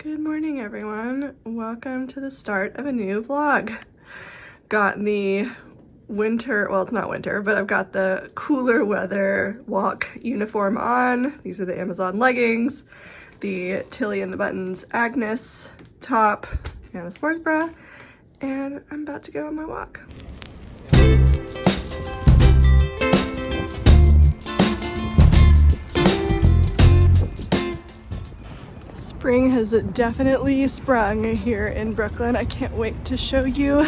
Good morning, everyone. Welcome to the start of a new vlog. Got the winter, well, it's not winter, but I've got the cooler weather walk uniform on. These are the Amazon leggings, the Tilly and the Buttons Agnes top, and a sports bra, and I'm about to go on my walk. Spring has definitely sprung here in Brooklyn. I can't wait to show you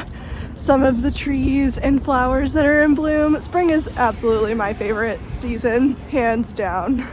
some of the trees and flowers that are in bloom. Spring is absolutely my favorite season, hands down.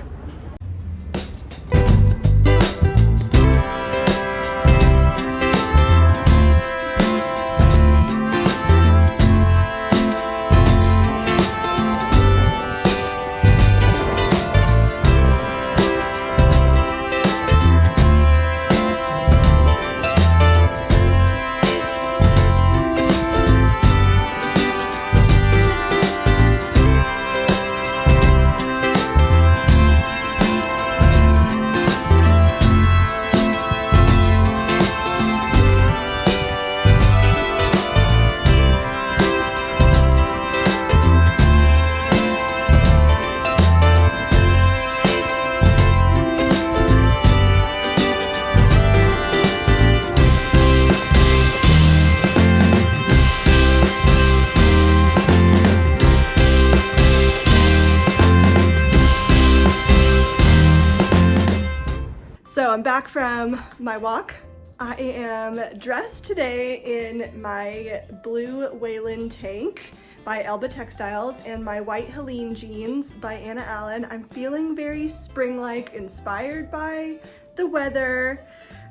So I'm back from my walk. I am dressed today in my blue Wayland tank by Elba Textiles and my white Helene jeans by Anna Allen. I'm feeling very spring-like, inspired by the weather.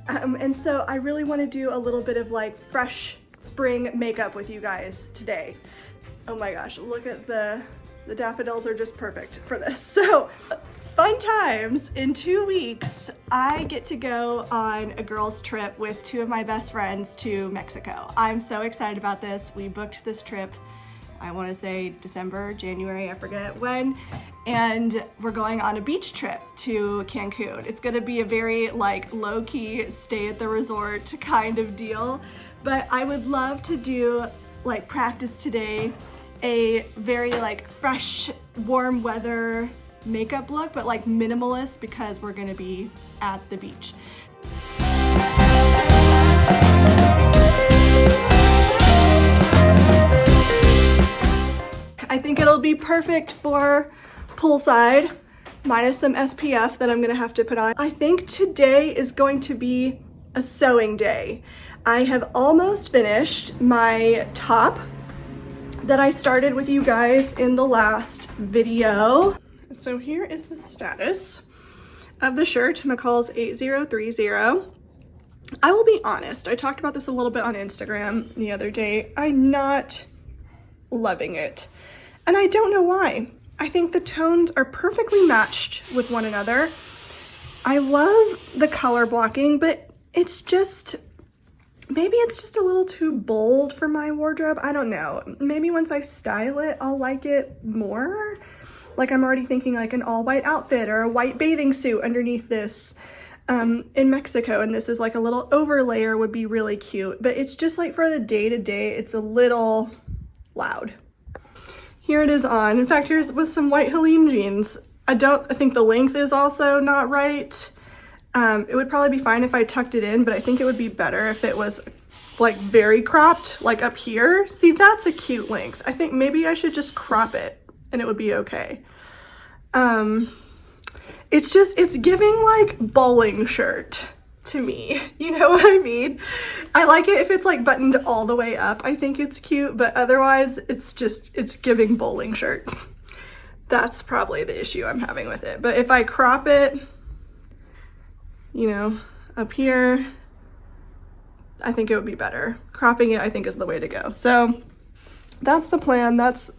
And so I really want to do a little bit of like fresh spring makeup with you guys today. Oh my gosh, look at the daffodils are just perfect for this. So fun times. In 2 weeks, I get to go on a girls trip with two of my best friends to Mexico. I'm so excited about this. We booked this trip, I want to say December, January, I forget when, and we're going on a beach trip to Cancun. It's going to be a very like low-key stay at the resort kind of deal, but I would love to do like practice today a very like fresh, warm weather makeup look, but like minimalist because we're gonna be at the beach. I think it'll be perfect for poolside, minus some SPF that I'm gonna have to put on. I think today is going to be a sewing day. I have almost finished my top that I started with you guys in the last video. So here is the status of the shirt, McCalls 8030. I will be honest, I talked about this a little bit on Instagram the other day. I'm not loving it, and I don't know why. I think the tones are perfectly matched with one another. I love the color blocking, but it's just, maybe it's just a little too bold for my wardrobe. I don't know. Maybe once I style it, I'll like it more. Like I'm already thinking like an all white outfit or a white bathing suit underneath this in Mexico. And this is like a little overlayer would be really cute. But it's just like for the day to day, it's a little loud. Here it is on. In fact, here's with some white Helene jeans. I think the length is also not right. It would probably be fine if I tucked it in, but I think it would be better if it was like very cropped, like up here. See, that's a cute length. I think maybe I should just crop it and it would be okay. It's giving like bowling shirt to me. You know what I mean? I like it if it's like buttoned all the way up. I think it's cute, but otherwise it's giving bowling shirt. That's probably the issue I'm having with it. But if I crop it, you know, up here, I think it would be better. Cropping it, I think, is the way to go. So that's the plan. That's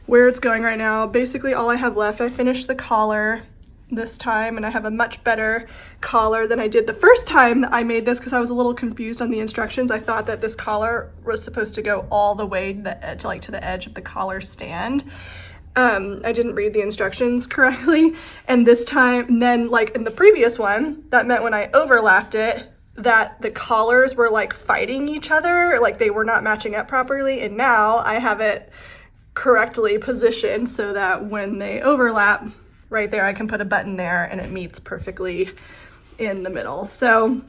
where it's going right now. Basically all I have left, I finished the collar this time, and I have a much better collar than I did the first time that I made this because I was a little confused on the instructions. I thought that this collar was supposed to go all the way to the edge, like to the edge of the collar stand. I didn't read the instructions correctly, and this time, and then like in the previous one, that meant when I overlapped it, that the collars were like fighting each other, like they were not matching up properly, and now I have it correctly positioned so that when they overlap right there, I can put a button there and it meets perfectly in the middle. So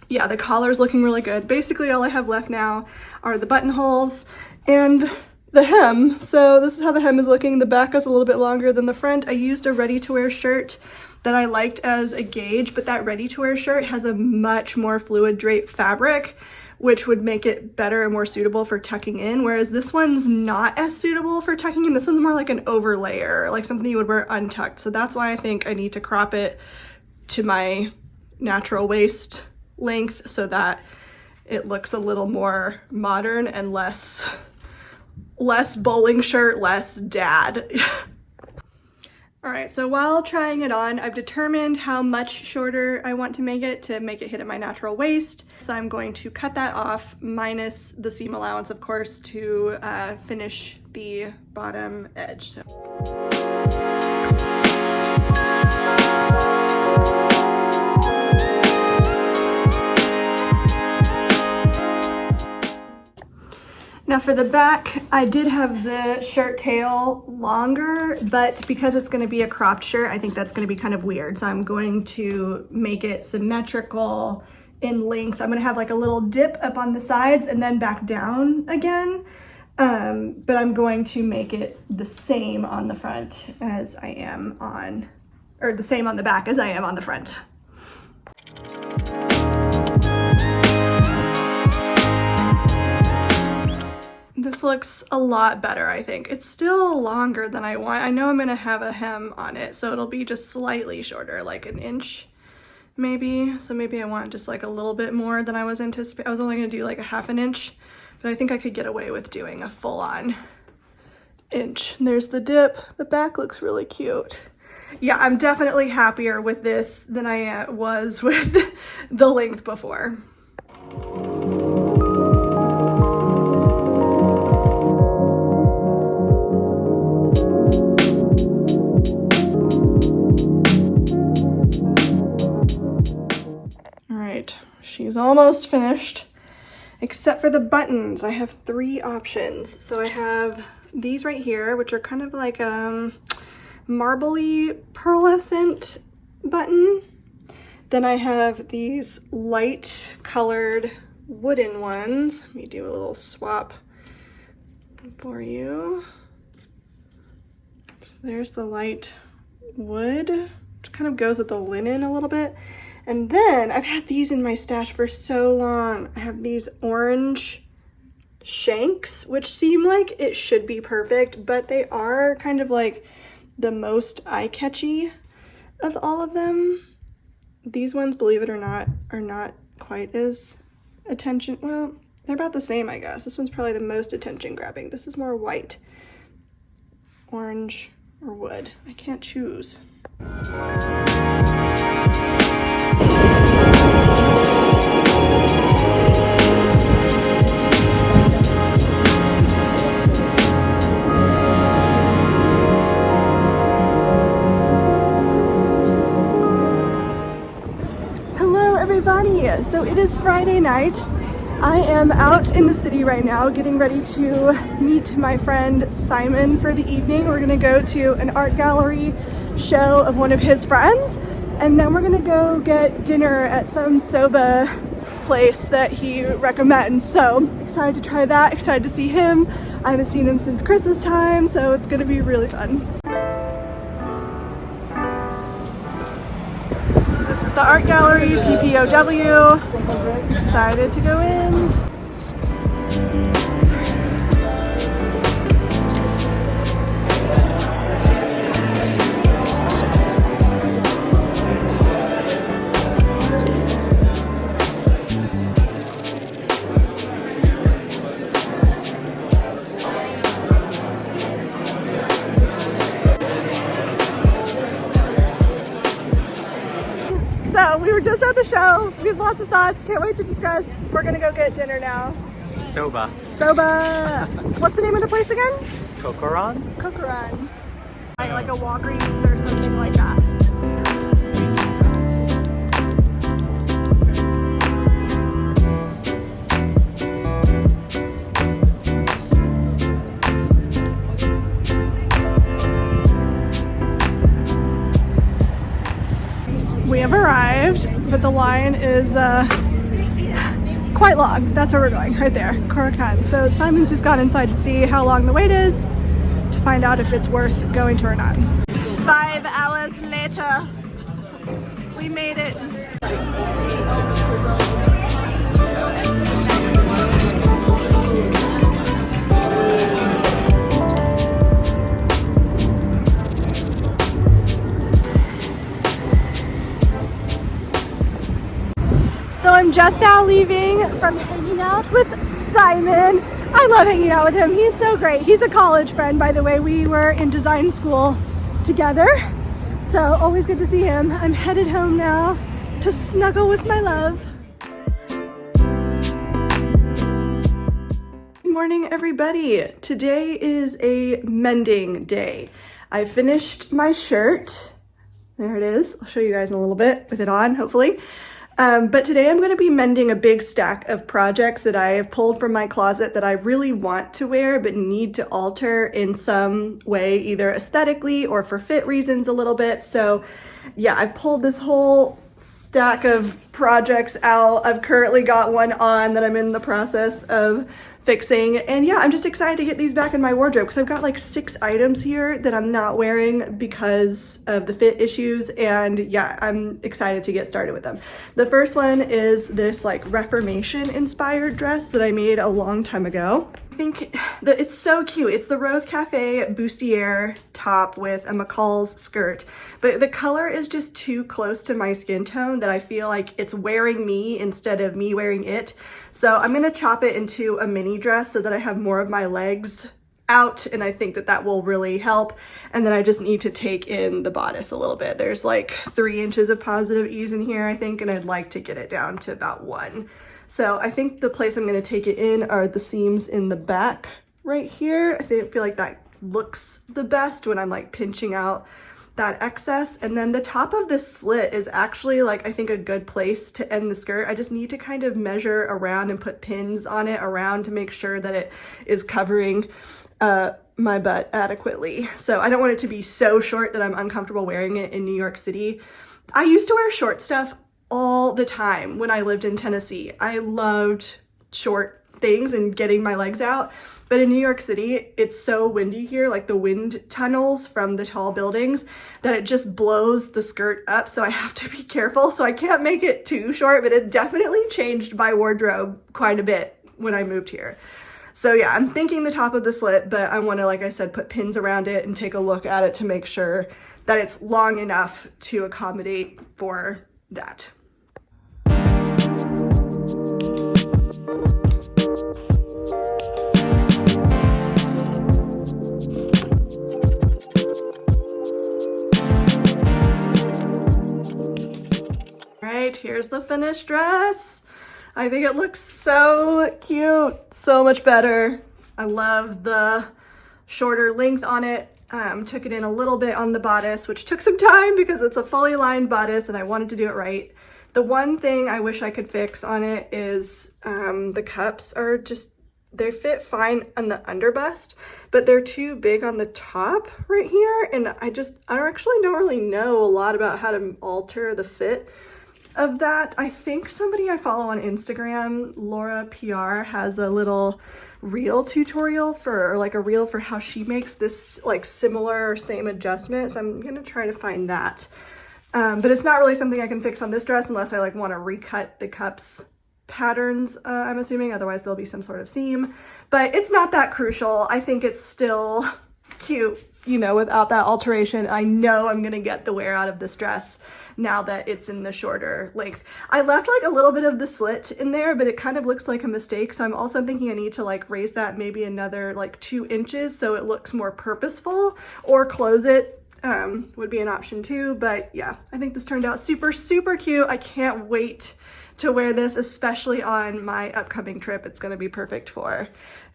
yeah, the collar's looking really good. Basically all I have left now are the buttonholes and the hem. So this is how the hem is looking. The back is a little bit longer than the front. I used a ready-to-wear shirt that I liked as a gauge, but that ready-to-wear shirt has a much more fluid drape fabric, which would make it better and more suitable for tucking in, whereas this one's not as suitable for tucking in. This one's more like an overlayer, like something you would wear untucked. So that's why I think I need to crop it to my natural waist length so that it looks a little more modern and less bowling shirt, less dad. All right, so while trying it on, I've determined how much shorter I want to make it hit at my natural waist. So I'm going to cut that off, minus the seam allowance, of course, to finish the bottom edge. So. Now for the back, I did have the shirt tail longer, but because it's going to be a cropped shirt, I think that's going to be kind of weird. So I'm going to make it symmetrical in length. I'm going to have like a little dip up on the sides and then back down again. But I'm going to make it the same on the front as I am on, or the same on the back as I am on the front. This looks a lot better, I think. It's still longer than I want. I know I'm gonna have a hem on it, so it'll be just slightly shorter, like an inch maybe. So maybe I want just like a little bit more than I was anticipating. I was only gonna do like a half an inch, but I think I could get away with doing a full-on inch. And there's the dip. The back looks really cute. Yeah, I'm definitely happier with this than I was with the length before. She's almost finished, except for the buttons. I have 3 options. So I have these right here, which are kind of like a marbly pearlescent button. Then I have these light colored wooden ones. Let me do a little swap for you. So there's the light wood, which kind of goes with the linen a little bit. And then I've had these in my stash for so long. I have these orange shanks, which seem like it should be perfect, but they are kind of like the most eye-catchy of all of them. These ones, believe it or not, are not quite as attention, well, they're about the same, I guess. This one's probably the most attention grabbing. This is more white, orange, or wood. I can't choose. Hello everybody! So it is Friday night. I am out in the city right now getting ready to meet my friend Simon for the evening. We're gonna go to an art gallery show of one of his friends, and then we're gonna go get dinner at some soba place that he recommends. So excited to try that, excited to see him. I haven't seen him since Christmas time, so it's gonna be really fun. So this is the art gallery, PPOW. Excited to go in. So we were just at the show. We have lots of thoughts. Can't wait to discuss. We're gonna go get dinner now. Soba. Soba. What's the name of the place again? Kokoran? Kokoran. Like a Walgreens or something like that. arrived, but the line is quite long. That's where we're going, right there, Korakhan. So Simon's just gone inside to see how long the wait is to find out if it's worth going to or not. 5 hours later, we made it. So I'm just now leaving from hanging out with Simon. I love hanging out with him. He's so great. He's a college friend, by the way. We were in design school together. So always good to see him. I'm headed home now to snuggle with my love. Good morning, everybody. Today is a mending day. I finished my shirt. There it is. I'll show you guys in a little bit with it on, hopefully. But today I'm going to be mending a big stack of projects that I have pulled from my closet that I really want to wear but need to alter in some way, either aesthetically or for fit reasons a little bit. So yeah, I've pulled this whole stack of projects out. I've currently got one on that I'm in the process of fixing, and yeah, I'm just excited to get these back in my wardrobe because I've got like 6 items here that I'm not wearing because of the fit issues, and yeah, I'm excited to get started with them. The first one is this like Reformation inspired dress that I made a long time ago. I think that it's so cute. It's the Rose Cafe Bustier top with a McCalls skirt, but the color is just too close to my skin tone that I feel like it's wearing me instead of me wearing it. So I'm gonna chop it into a mini dress so that I have more of my legs out, and I think that that will really help. And then I just need to take in the bodice a little bit. There's like 3 inches of positive ease in here, I think, and I'd like to get it down to about 1. So I think the place I'm going to take it in are the seams in the back right here. I feel like that looks the best when I'm like pinching out that excess. And then the top of this slit is actually like, I think, a good place to end the skirt. I just need to kind of measure around and put pins on it around to make sure that it is covering my butt adequately. So I don't want it to be so short that I'm uncomfortable wearing it in New York City. I used to wear short stuff all the time when I lived in Tennessee. I loved short things and getting my legs out, but in New York City, it's so windy here, like the wind tunnels from the tall buildings, that it just blows the skirt up, so I have to be careful. So I can't make it too short, but it definitely changed my wardrobe quite a bit when I moved here. So yeah, I'm thinking the top of the slit, but I want to, like I said, put pins around it and take a look at it to make sure that it's long enough to accommodate for that. Alright, here's the finished dress. I think it looks so cute, so much better. I love the shorter length on it. Took it in a little bit on the bodice, which took some time because it's a fully lined bodice and I wanted to do it right. The one thing I wish I could fix on it is the cups are just, they fit fine on the underbust, but they're too big on the top right here. And I actually don't really know a lot about how to alter the fit of that. I think somebody I follow on Instagram, Laura PR, has a little reel tutorial for, or like a reel for how she makes this like similar or same adjustment. So I'm gonna try to find that. But it's not really something I can fix on this dress unless I like want to recut the cups patterns, I'm assuming. Otherwise there'll be some sort of seam, but it's not that crucial. I think it's still cute, you know, without that alteration. I know I'm gonna get the wear out of this dress now that it's in the shorter length. I left like a little bit of the slit in there, but it kind of looks like a mistake. So I'm also thinking I need to like raise that maybe another like 2 inches so it looks more purposeful, or close it would be an option too. But yeah, I think this turned out super, super cute. I can't wait to wear this, especially on my upcoming trip. It's going to be perfect for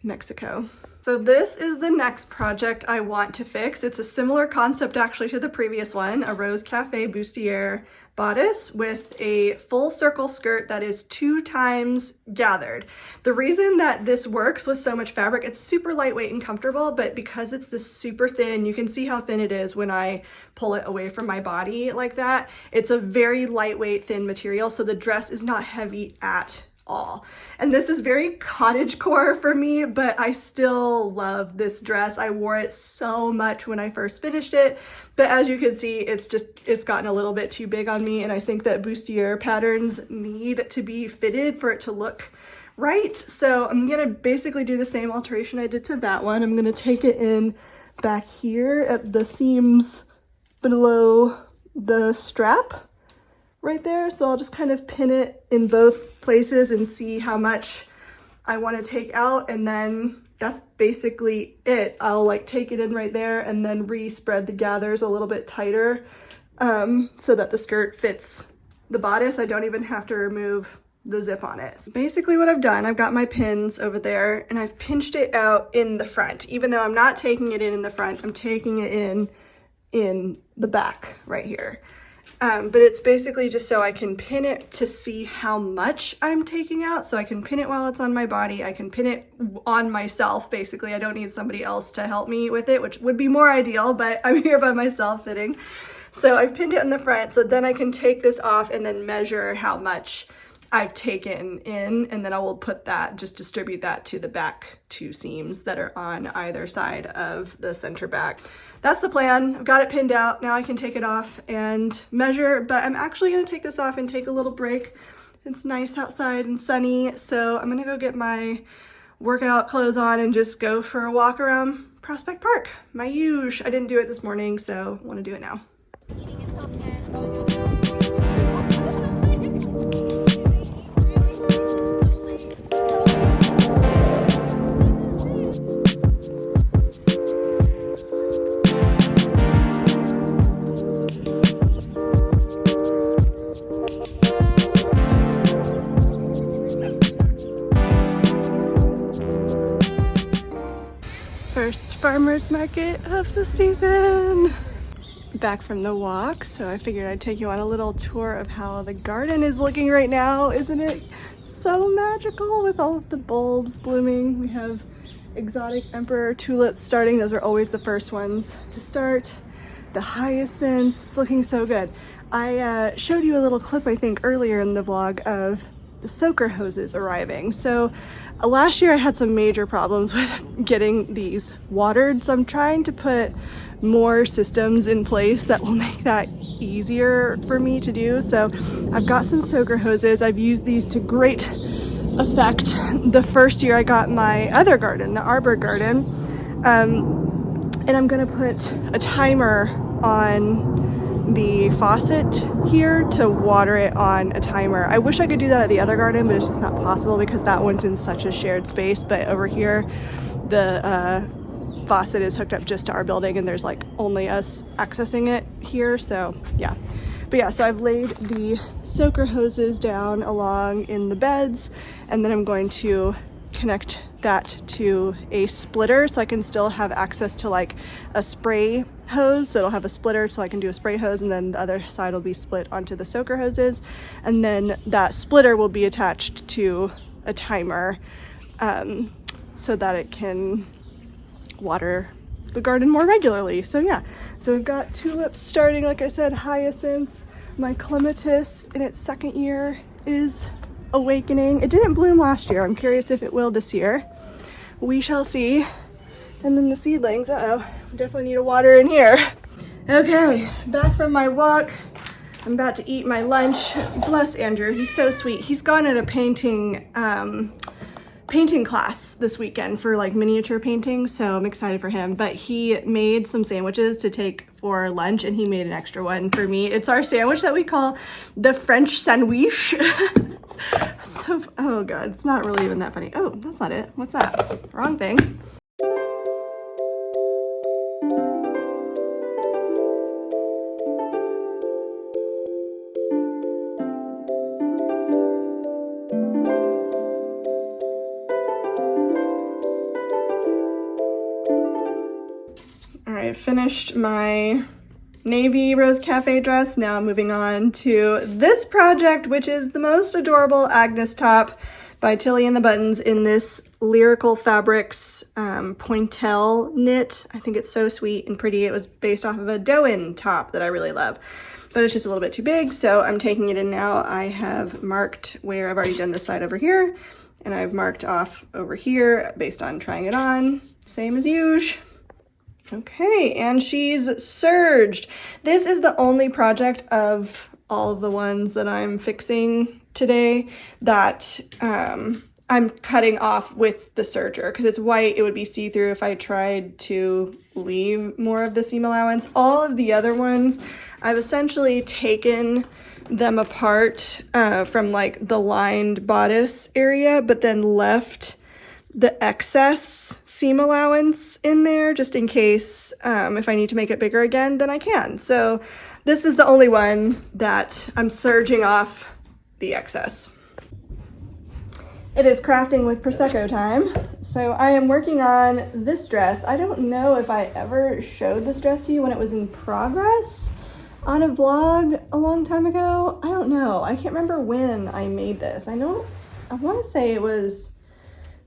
Mexico. So this is the next project I want to fix. It's a similar concept actually to the previous one, a Rose Cafe Bustier bodice with a full circle skirt that is 2 times gathered. The reason that this works with so much fabric, it's super lightweight and comfortable, but because it's this super thin, you can see how thin it is when I pull it away from my body like that. It's a very lightweight, thin material, so the dress is not heavy at all. And this is very cottagecore for me, but I still love this dress. I wore it so much when I first finished it, but as you can see, it's gotten a little bit too big on me, and I think that bustier patterns need to be fitted for it to look right. So I'm gonna basically do the same alteration I did to that one. I'm gonna take it in back here at the seams below the strap right there. So I'll just kind of pin it in both places and see how much I want to take out, and then that's basically it. I'll like take it in right there and then re-spread the gathers a little bit tighter so that the skirt fits the bodice. I don't even have to remove the zip on it. So basically what I've done, I've got my pins over there and I've pinched it out in the front. Even though I'm not taking it in the front, I'm taking it in the back right here. But it's basically just so I can pin it to see how much I'm taking out. So I can pin it while it's on my body. I can pin it on myself, basically. I don't need somebody else to help me with it, which would be more ideal, but I'm here by myself fitting. So I've pinned it in the front, so then I can take this off and then measure how much I've taken in, and then I will put that, just distribute that to the back 2 seams that are on either side of the center back. That's the plan. I've got it pinned out. Now I can take it off and measure, but I'm actually gonna take this off and take a little break. It's nice outside and sunny, so I'm gonna go get my workout clothes on and just go for a walk around Prospect Park. My usual. I didn't do it this morning, so I wanna do it now. First farmer's market of the season. Back from the walk, so I figured I'd take you on a little tour of how the garden is looking right now. Isn't it so magical with all of the bulbs blooming? We have exotic emperor tulips starting. Those are always the first ones to start. The hyacinths, it's looking so good. I showed you a little clip, I think, earlier in the vlog of the soaker hoses arriving. So last year I had some major problems with getting these watered, so I'm trying to put more systems in place that will make that easier for me to do. So I've got some soaker hoses. I've used these to great effect the first year I got my other garden, the arbor garden, and I'm gonna put a timer on the faucet here to water it on a timer. I wish I could do that at the other garden, but it's just not possible because that one's in such a shared space. But over here, the faucet is hooked up just to our building and there's like only us accessing it here, so yeah. But yeah, so I've laid the soaker hoses down along in the beds, and then I'm going to connect that to a splitter so I can still have access to like a spray hose. So it'll have a splitter so I can do a spray hose, and then the other side will be split onto the soaker hoses, and then that splitter will be attached to a timer so that it can water the garden more regularly. So yeah, so we've got tulips starting, like I said, hyacinths. My clematis in its 2nd year is awakening. It didn't bloom last year. I'm curious if it will this year. We shall see. And then the seedlings, definitely need a water in here. Okay, back from my walk. I'm about to eat my lunch. Bless Andrew, he's so sweet. He's gone at a painting class this weekend for like miniature painting, so I'm excited for him. But he made some sandwiches to take for lunch, and he made an extra one for me. It's our sandwich that we call the French sandwich. So, oh god, it's not really even that funny. Oh, that's not it. What's that? Wrong thing. finished my navy rose cafe dress. Now I'm moving on to this project, which is the most adorable Agnes top by Tilly and the Buttons in this Lyrical Fabrics pointelle knit. I think it's so sweet and pretty. It was based off of a Doan top that I really love, but it's just a little bit too big, so I'm taking it in now. I have marked where I've already done this side over here, and I've marked off over here based on trying it on, same as usual. Okay, and she's serged. This is the only project of all of the ones that I'm fixing today that I'm cutting off with the serger, because it's white. It would be see-through if I tried to leave more of the seam allowance. All of the other ones, I've essentially taken them apart from like the lined bodice area, but then left the excess seam allowance in there just in case if I need to make it bigger again, then I can. So this is the only one that I'm serging off the excess. It is crafting with Prosecco time. So I am working on this dress. I don't know if I ever showed this dress to you when it was in progress on a vlog a long time ago. I don't know. I can't remember when I made this. I want to say it was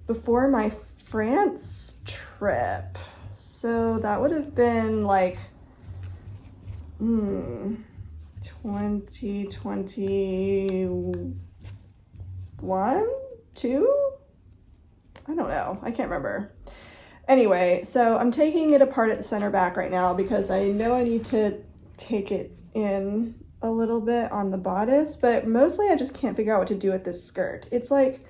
before my France trip. So that would have been like 2021, 2? I don't know. I can't remember. Anyway, so I'm taking it apart at the center back right now because I know I need to take it in a little bit on the bodice, but mostly I just can't figure out what to do with this skirt. It's like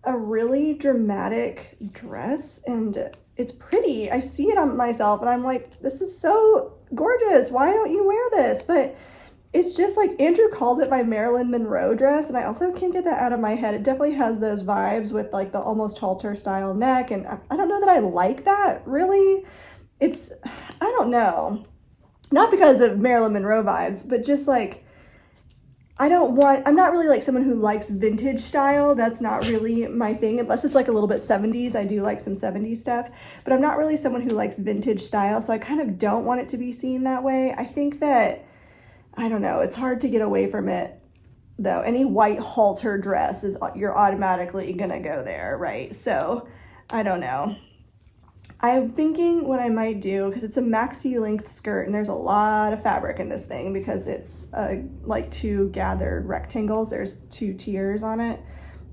a really dramatic dress and it's pretty. I see it on myself and I'm like, this is so gorgeous. Why don't you wear this? But it's just like, Andrew calls it my Marilyn Monroe dress, and I also can't get that out of my head. It definitely has those vibes with like the almost halter style neck, and I don't know that I like that really. I don't know. Not because of Marilyn Monroe vibes, but just like, I'm not really like someone who likes vintage style. That's not really my thing, unless it's like a little bit 70s. I do like some 70s stuff, but I'm not really someone who likes vintage style, so I kind of don't want it to be seen that way. I think that, I don't know, it's hard to get away from it though. Any white halter dress you're automatically gonna go there, right? So I don't know. I'm thinking what I might do, because it's a maxi length skirt and there's a lot of fabric in this thing because it's like two gathered rectangles. There's two tiers on it.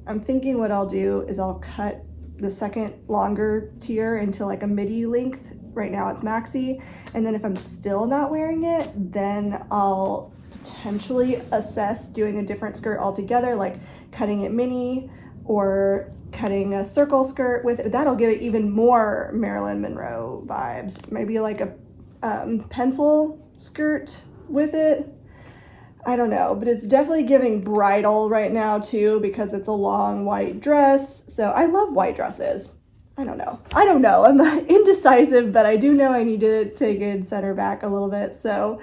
I'm thinking what I'll do is I'll cut the second longer tier into like a midi length. Right now it's maxi, and then if I'm still not wearing it, then I'll potentially assess doing a different skirt altogether, like cutting it mini or cutting a circle skirt with it. That'll give it even more Marilyn Monroe vibes. Maybe like a pencil skirt with it. I don't know, but it's definitely giving bridal right now too, because it's a long white dress. So I love white dresses. I don't know. I'm indecisive, but I do know I need to take it center back a little bit. So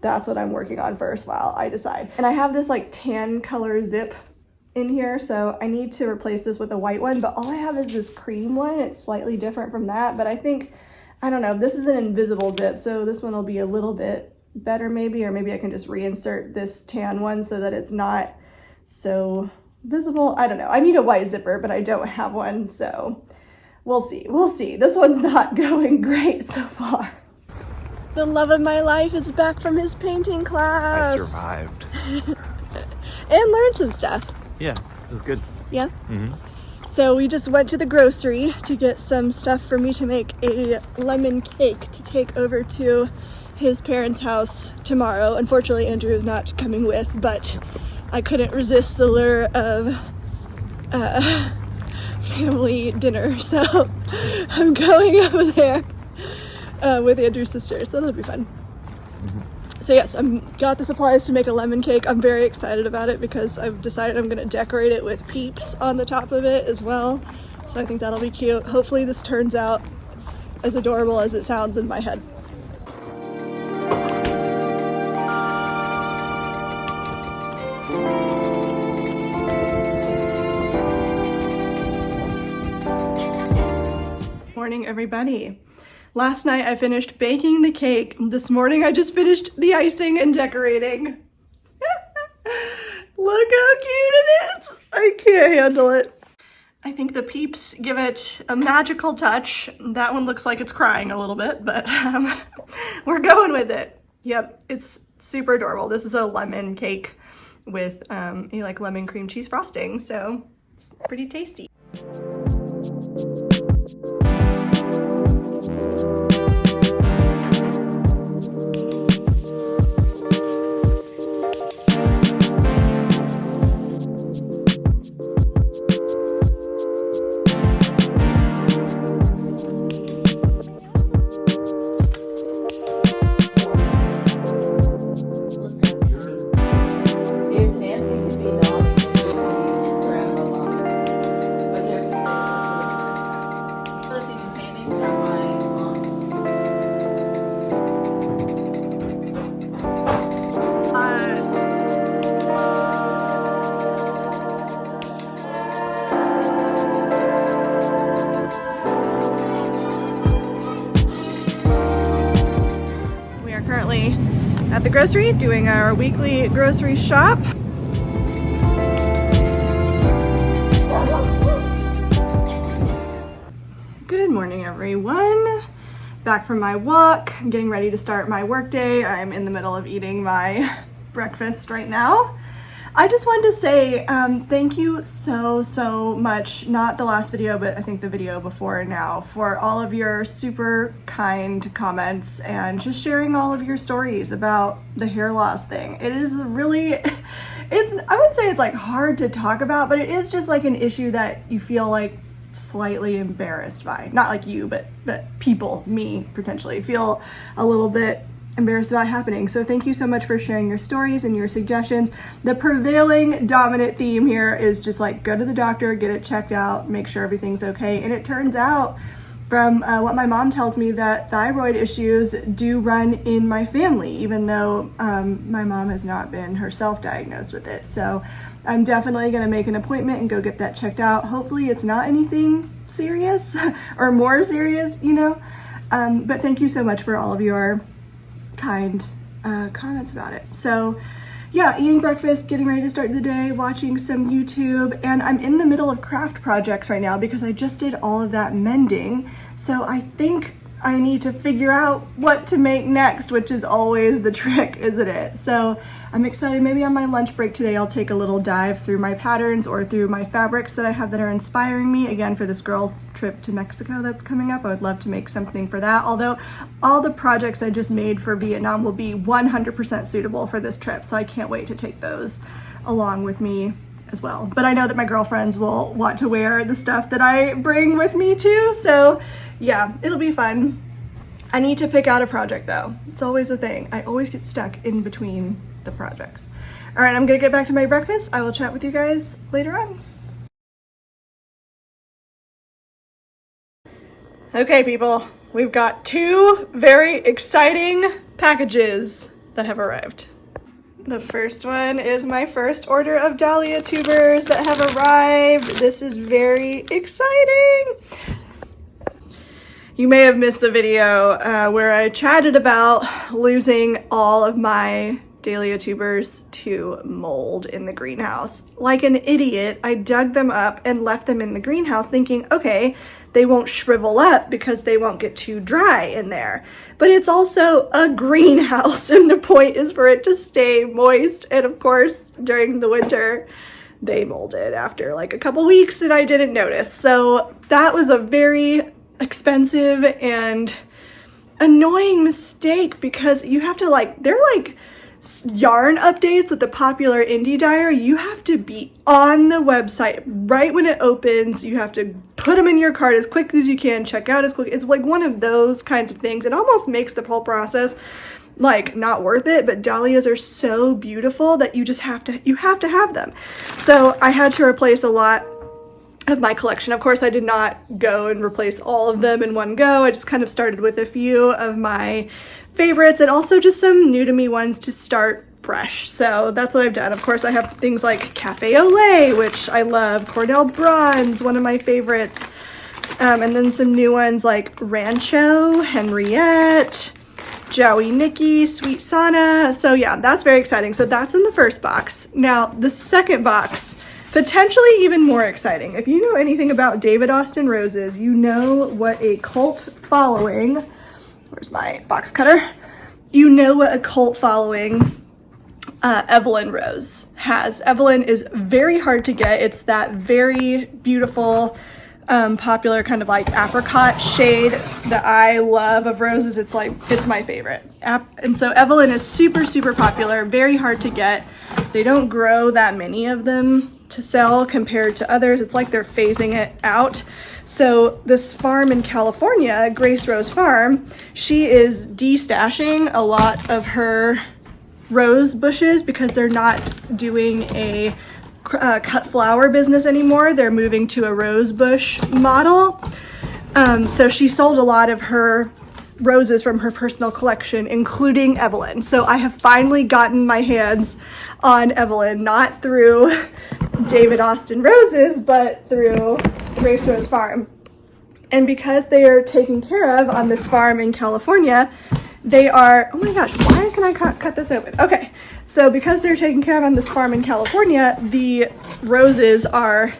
that's what I'm working on first while I decide. And I have this like tan color zip in here, so I need to replace this with a white one, but all I have is this cream one. It's slightly different from that, but I don't know, this is an invisible zip, so this one will be a little bit better maybe, or maybe I can just reinsert this tan one so that it's not so visible. I don't know. I need a white zipper, but I don't have one, so we'll see. This one's not going great so far. The love of my life is back from his painting class. I survived. And learned some stuff. Yeah, it was good. Yeah? Mm-hmm. So we just went to the grocery to get some stuff for me to make a lemon cake to take over to his parents' house tomorrow. Unfortunately, Andrew is not coming with, but I couldn't resist the lure of family dinner, so I'm going over there with Andrew's sister, so that'll be fun. So yes, I've got the supplies to make a lemon cake. I'm very excited about it because I've decided I'm going to decorate it with peeps on the top of it as well. So I think that'll be cute. Hopefully this turns out as adorable as it sounds in my head. Morning, everybody. Last night I finished baking the cake. This morning I just finished the icing and decorating. Look how cute it is. I can't handle it. I think the peeps give it a magical touch. That one looks like it's crying a little bit, but we're going with it. Yep, it's super adorable. This is a lemon cake with like lemon cream cheese frosting, so it's pretty tasty. At the grocery, doing our weekly grocery shop. Good morning, everyone. Back from my walk. I'm getting ready to start my work day. I'm in the middle of eating my breakfast right now. I just wanted to say thank you so much, not the last video, but I think the video before now, for all of your super kind comments and just sharing all of your stories about the hair loss thing. It is really, I wouldn't say it's like hard to talk about, but it is just like an issue that you feel like slightly embarrassed by. Not like you, but people, me potentially, feel a little bit embarrassed about happening. So thank you so much for sharing your stories and your suggestions. The prevailing dominant theme here is just like go to the doctor, get it checked out, make sure everything's okay. And it turns out from what my mom tells me that thyroid issues do run in my family, even though my mom has not been herself diagnosed with it. So I'm definitely gonna make an appointment and go get that checked out. Hopefully it's not anything serious or more serious, you know? But thank you so much for all of your kind comments about it. So yeah, eating breakfast, getting ready to start the day, watching some YouTube, and I'm in the middle of craft projects right now because I just did all of that mending. So I think I need to figure out what to make next, which is always the trick, isn't it? So I'm excited. Maybe on my lunch break today, I'll take a little dive through my patterns or through my fabrics that I have that are inspiring me. Again, for this girls' trip to Mexico that's coming up, I would love to make something for that. Although all the projects I just made for Vietnam will be 100% suitable for this trip. So I can't wait to take those along with me as well. But I know that my girlfriends will want to wear the stuff that I bring with me too. So yeah, it'll be fun. I need to pick out a project though. It's always a thing. I always get stuck in between the projects. All right, I'm gonna get back to my breakfast. I will chat with you guys later on. Okay, people, we've got two very exciting packages that have arrived. The first one is my first order of Dahlia tubers that have arrived. This is very exciting. You may have missed the video where I chatted about losing all of my Dahlia tubers to mold in the greenhouse. Like an idiot, I dug them up and left them in the greenhouse thinking, okay, they won't shrivel up because they won't get too dry in there. But it's also a greenhouse and the point is for it to stay moist. And of course, during the winter, they molded after like a couple weeks and I didn't notice. So that was a very expensive and annoying mistake because you have to like, they're like yarn updates with the popular indie dyer. You have to be on the website right when it opens. You have to put them in your cart as quick as you can, check out as quick. It's like one of those kinds of things. It almost makes the whole process like not worth it, but dahlias are so beautiful that you just have to have them. So I had to replace a lot of my collection. Of course, I did not go and replace all of them in one go. I just kind of started with a few of my favorites and also just some new to me ones to start fresh. So that's what I've done. Of course, I have things like Cafe Olay, which I love, Cordell Bronze, one of my favorites, And then some new ones like Rancho, Henriette, Joey Nikki, Sweet Sana. So yeah, that's very exciting. So that's in the first box. Now the second box, potentially even more exciting. If you know anything about David Austin roses, you know what a cult following, where's my box cutter? You know what a cult following Evelyn rose has. Evelyn is very hard to get. It's that very beautiful, popular kind of like apricot shade that I love of roses. It's my favorite. And so Evelyn is super, super popular, very hard to get. They don't grow that many of them to sell compared to others. It's like they're phasing it out. So this farm in California, Grace Rose Farm, she is destashing a lot of her rose bushes because they're not doing a cut flower business anymore. They're moving to a rose bush model. So she sold a lot of her roses from her personal collection, including Evelyn. So I have finally gotten my hands on Evelyn, not through David Austin Roses, but through Grace Rose Farm. And because they are taken care of on this farm in California, they are, oh my gosh, why can I cut this open? Okay, so because they're taken care of on this farm in California, the roses are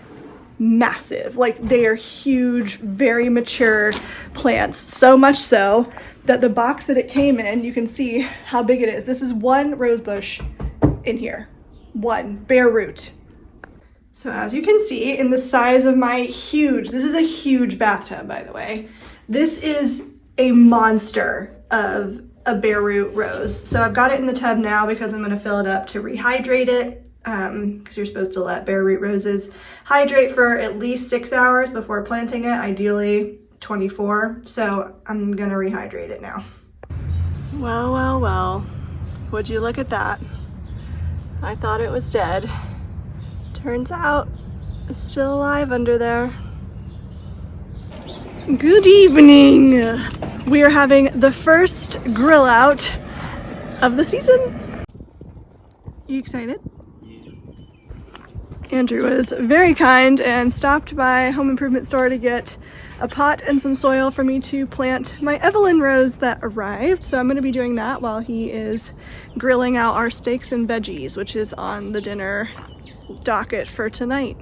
massive. Like, they are huge, very mature plants. So much so that the box that it came in, you can see how big it is. This is one rose bush in here, one bare root. So as you can see, in the size of my huge, this is a huge bathtub, by the way. This is a monster of a bare root rose. So I've got it in the tub now because I'm gonna fill it up to rehydrate it, because you're supposed to let bare root roses hydrate for at least 6 hours before planting it, ideally 24. So I'm gonna rehydrate it now. Well, well, well, would you look at that? I thought it was dead. Turns out it's still alive under there. Good evening. We are having the first grill out of the season. You excited? Yeah. Andrew was very kind and stopped by Home Improvement Store to get a pot and some soil for me to plant my Evelyn rose that arrived. So I'm going to be doing that while he is grilling out our steaks and veggies, which is on the dinner docket for tonight.